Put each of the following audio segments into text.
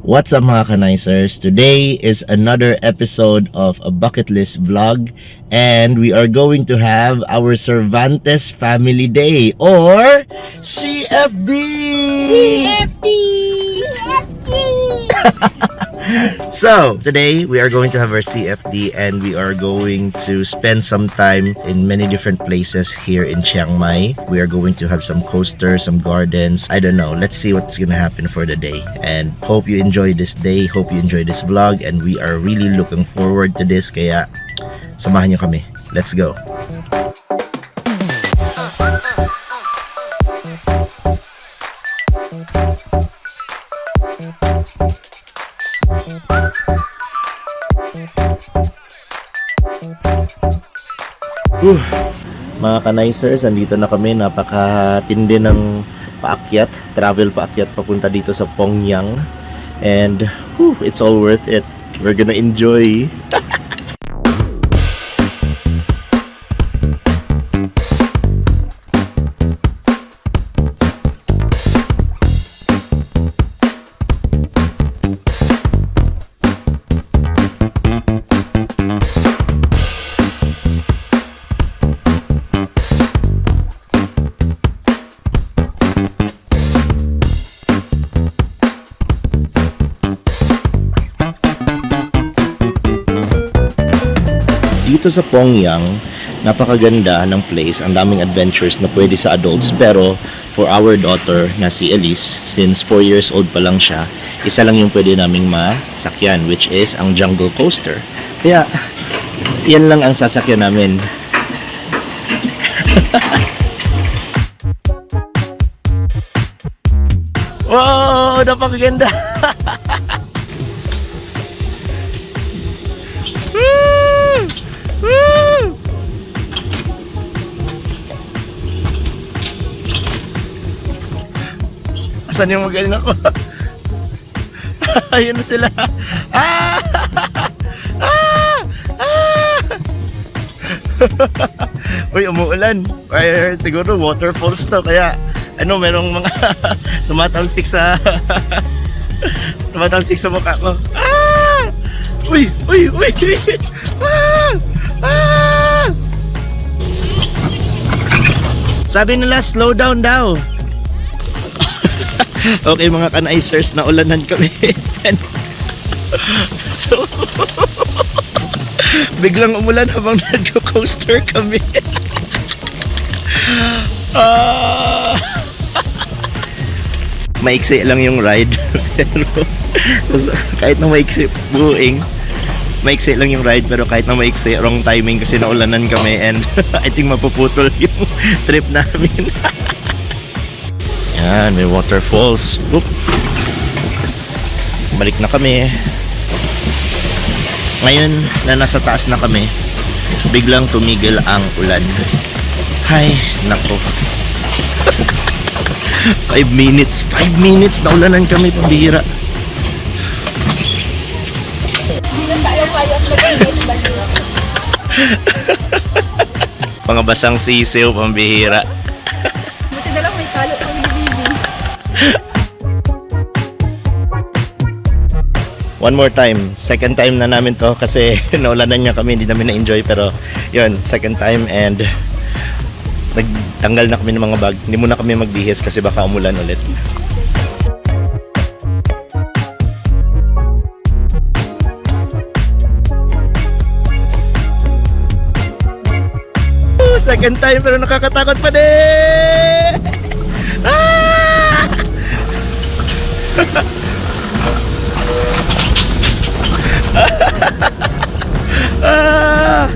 What's up mga kanaisers? Today is another episode of a bucket list vlog and we are going to have our Cervantes Family Day or CFD! CFD! So, today we are going to have our CFD and we are going to spend some time in many different places here in Chiang Mai. We are going to have some coasters, some gardens. I don't know. Let's see what's gonna happen for the day. And hope you enjoy this day. Hope you enjoy this vlog. And we are really looking forward to this. Kaya, samahan nyo kami. Let's go. Mga kanaisers, andito na kami. Napakatindi ng paakyat, travel paakyat papunta dito sa Pongyang. And it's all worth it. We're gonna enjoy. Dito sa Pongyang, napakaganda ng place. Ang daming adventures na pwede sa adults. Pero for our daughter na si Elise, since 4 years old pa lang siya, isa lang yung pwede naming masakyan, which is ang jungle coaster. Kaya, yan lang ang sasakyan namin. Wow! Napakaganda! Asan yung magaling ako? Ayun na sila. Ah! Ah! Ah! Uy, umuulan. Ay, siguro waterfalls to. Kaya, merong mga tumatalsik sa tumatalsik sa mukha ko. Ah! Uy! Uy! Uy! Ah! Ah! Sabi nila, slow down daw. Okay mga kanaisers, naulanan kami. So, biglang umulan habang nag-coaster kami. Maiksi lang yung ride. Pero kahit na maiksi buuing, maiksi lang yung ride, pero kahit na maiksi, wrong timing kasi naulanan kami and I think mapuputol yung trip namin. Yan, may waterfalls. Oop. Balik na kami. Ngayon na nasa taas na kami, biglang tumigil ang ulan. Hay, nako. 5 minutes na ulanan kami, pambihira. Mga basang sisiw, pambihira. Buti na lang may kalo sa baby. One more time. Second time na namin to kasi naulanan niya kami, hindi namin na-enjoy, pero yun, second time and nagtanggal na kami ng mga bag. Hindi muna kami magbihis kasi baka umulan ulit. Second time pero nakakatakot pa din. Ah! Ah!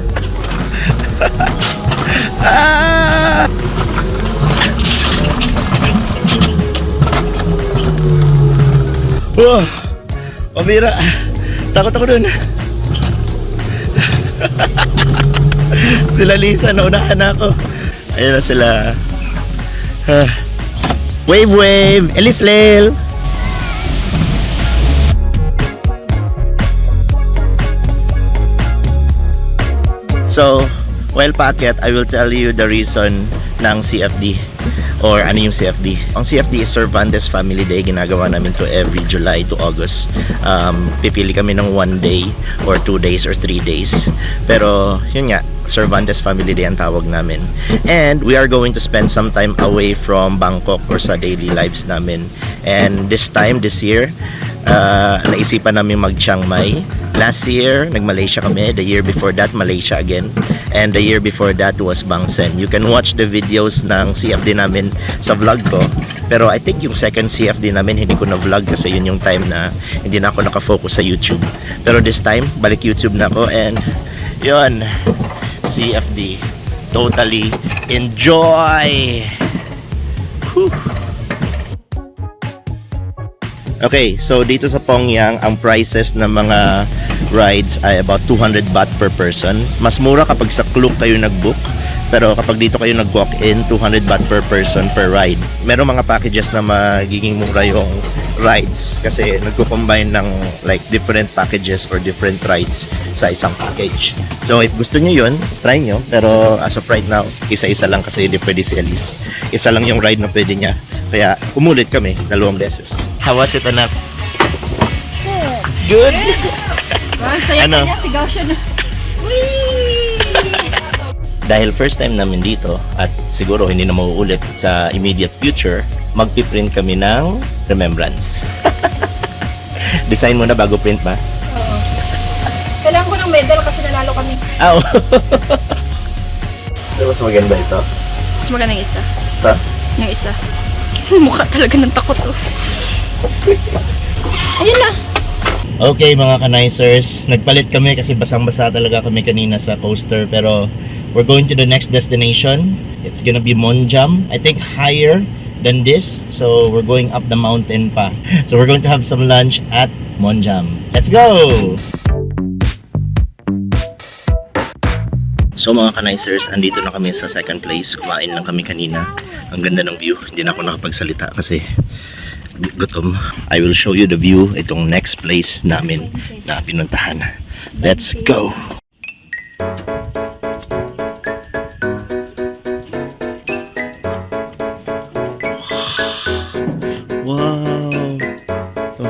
Ah! Wow! Pamira! Takot ako dun. Sila Lisa, naunahan na ako. Ayun na sila. Wave wave! Elise Lel! So, while paakyat, I will tell you the reason ng CFD. Or ano yung CFD? Ang CFD is Cervantes Family Day. Ginagawa namin to every July to August. Pipili kami ng 1 day or 2 days or 3 days. Pero yun nga, Cervantes Family Day ang tawag namin. And we are going to spend some time away from Bangkok or sa daily lives namin. And this year, naisipan namin mag Chiang Mai. Last year, nag-Malaysia kami. The year before that, Malaysia again. And the year before that was Bangsen. You can watch the videos ng CFD namin sa vlog ko. Pero I think yung second CFD namin hindi ko na vlog kasi yun yung time na hindi na ako nakafocus sa YouTube. Pero this time, balik YouTube na ako and yun, CFD. Totally enjoy! Whew. Okay, so dito sa Pongyang, ang prices ng mga rides ay about 200 baht per person. Mas mura kapag sa Klook kayo nag-book. Pero kapag dito kayo nag-walk-in, 200 baht per person per ride. Merong mga packages na magiging mura yung rides kasi nagko-combine ng like different packages or different rides sa isang package. So if gusto nyo yun, try nyo. Pero as of right now, isa-isa lang kasi hindi pwede si Elise. Isa lang yung ride na pwede niya. Kaya umulit kami 2 beses. How was it, anak? Good? Wow, saya Ano? niya, sigaw siya na. Whee! Dahil first time namin dito at siguro hindi na mauulit sa immediate future, magpiprint kami ng remembrance. Design mo na bago print ba? Oo. Kailangan ko ng medal kasi nanalo kami. Ah, oh. Mas maganda ito. Mas maganda yung isa. Ito? Yung isa. Mukha talaga ng takot to. Ayun na. Okay mga kanaisers, nagpalit kami kasi basang-basa talaga kami kanina sa coaster pero we're going to the next destination. It's gonna be Monjam. I think higher than this. So we're going up the mountain pa. So we're going to have some lunch at Monjam. Let's go! So mga kanaisers, andito na kami sa second place. Kumain lang kami kanina. Ang ganda ng view. Hindi na ako nakapagsalita kasi gutom. I will show you the view itong next place namin na pinuntahan. Let's go! Wow! Ito.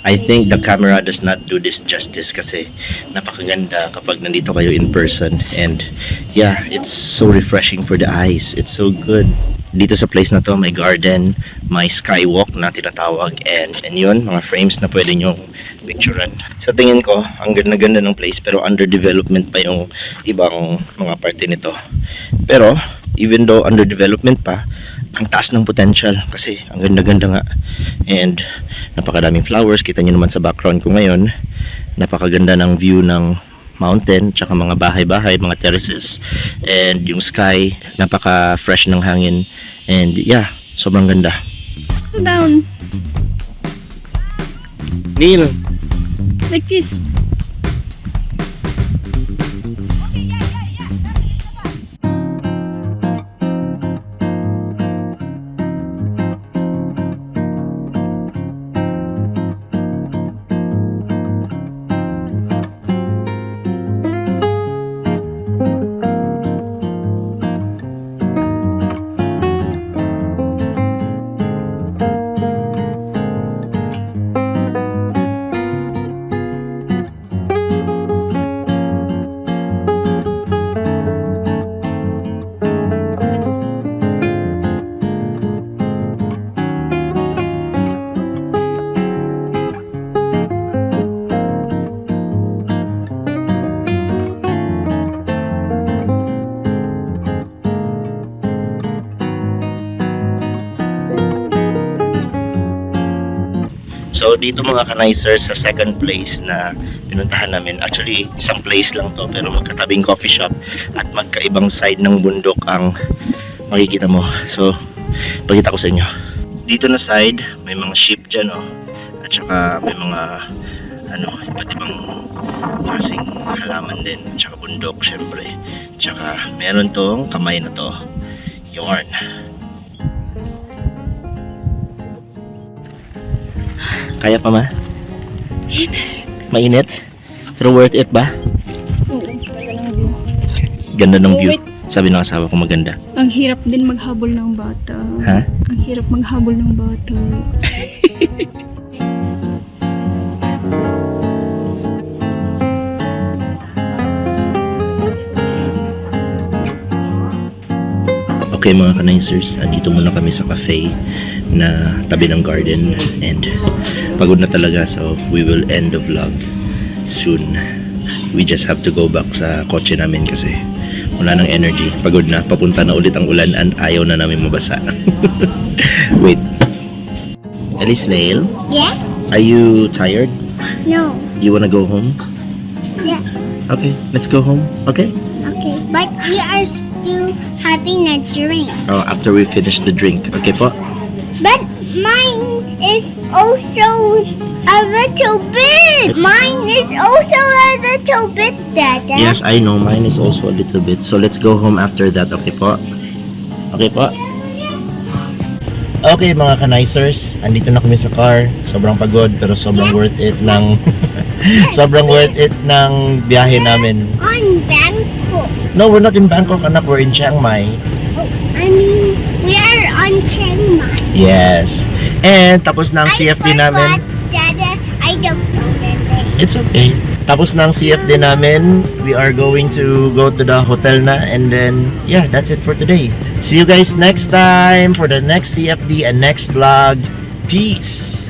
I think the camera does not do this justice kasi napakaganda kapag nandito kayo in person and yeah, it's so refreshing for the eyes. It's so good. Dito sa place na to may garden, may skywalk na tinatawag and yun, mga frames na pwede nyong picturean. Sa tingin ko, ang ganda-ganda ng place pero under development pa yung ibang mga parte nito. Pero even though under development pa, ang taas ng potential kasi ang ganda-ganda nga and napakadaming flowers. Kita nyo naman sa background ko ngayon, napakaganda ng view ng mountain tsaka mga bahay-bahay, mga terraces and yung sky, napaka fresh ng hangin and yeah, sobrang ganda. Down. Neil, Like this. So dito mga kanaysers sa second place na pinuntahan namin. Actually, isang place lang to pero magkatabing coffee shop at magkaibang side ng bundok ang makikita mo. So, pakita ko sa inyo. Dito na side, may mga sheep dyan oh. At saka may mga iba't ibang klaseng halaman din. Tsaka bundok syempre. Tsaka meron tong kamay na to. Yarn. Kaya pa ma? Mainit? Pero worth it ba? Oo, talagang view. Ganda ng Oh, view. wait. Sabi ng asawa ko maganda. Ang hirap din maghabol ng bata. Ha? Ang hirap maghabol ng bata. Okay mga kanaysers, dito muna kami sa cafe na tabi ng garden and pagod na talaga so we will end the vlog soon. We just have to go back sa kotse namin kasi wala nang energy. Pagod na, papunta na ulit ang ulan and ayaw na namin mabasa. Wait. Alice Nail, Yeah? are you tired? No. Do you wanna go home? Yeah. Okay, let's go home. Okay? Okay. But we are still having a drink. Oh, after we finish the drink. Okay po? But mine is also a little bit. Mine is also a little bit, Dada. Yes, I know. Mine is also a little bit. So let's go home after that. Okay po? Okay po? Okay mga kanaysers, andito na kami sa car. Sobrang pagod pero sobrang worth it ng sobrang worth it ng biyahe namin. On Bangkok. No, we're not in Bangkok, anak. We're in Chiang Mai. Oh, I mean, we are on Chiang Mai. Yes. And tapos na ang CFD namin. Dada, I don't know the name. It's okay. Tapos na ang CFD namin. We are going to go to the hotel na and then yeah, that's it for today. See you guys next time for the next CFD and next vlog. Peace.